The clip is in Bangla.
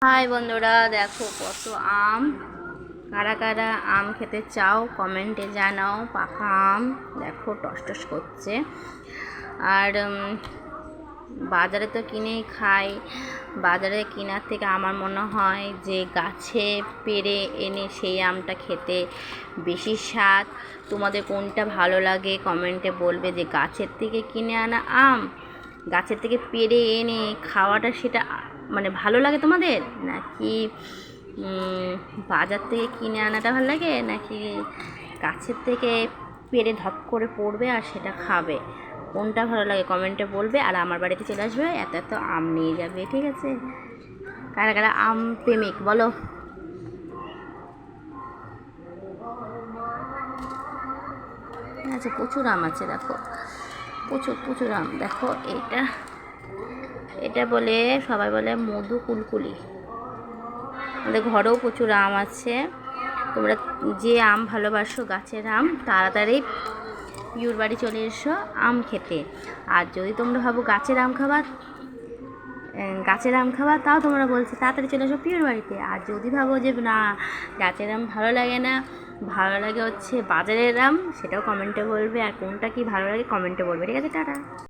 হাই বন্ধুরা, দেখো কত আম। কারা কারা আম খেতে চাও কমেন্টে জানাও। পাকা আম দেখো টস করছে। আর বাজারে তো কিনেই খাই। বাজারে কেনার থেকে আমার মনে হয় যে গাছে পেড়ে এনে সেই আমটা খেতে বেশি স্বাদ। তোমাদের কোনটা ভালো লাগে কমেন্টে বলবে, যে গাছের থেকে কিনে আনা আম, গাছের থেকে পেড়ে এনে খাওয়াটা সেটা মানে ভালো লাগে তোমাদের, নাকি বাজার থেকে কিনে আনাটা ভালো লাগে, নাকি গাছের থেকে পেড়ে ধপ করে পড়বে আর সেটা খাবে? কোনটা ভালো লাগে কমেন্টে বলবে। আর আমার বাড়িতে চলে আসবে, এত এত আম নিয়ে যাবে, ঠিক আছে? কারা কারা আম প্রেমিক বলো। আচ্ছা, প্রচুর আম আছে দেখো, প্রচুর আম। দেখো এটা এটা বলে সবাই বলে মধু কুলকুলি। আমাদের ঘরেও প্রচুর আম আছে। তোমরা যে আম ভালোবাসো, গাছের আম, তাড়াতাড়ি পিউর বাড়ি চলে এসো আম খেতে। আর যদি তোমরা ভাবো গাছের আম খাবা, তাও তোমরা বলছো তাড়াতাড়ি চলে এসো পিউর বাড়িতে। আর যদি ভাবো যে না, গাছের আম ভালো লাগে না, ভালো লাগে হচ্ছে বাজারের আম, সেটাও কমেন্টে বলবে। আর কোনটা কি ভালো লাগে কমেন্টে বলবে, ঠিক আছে? টাটা।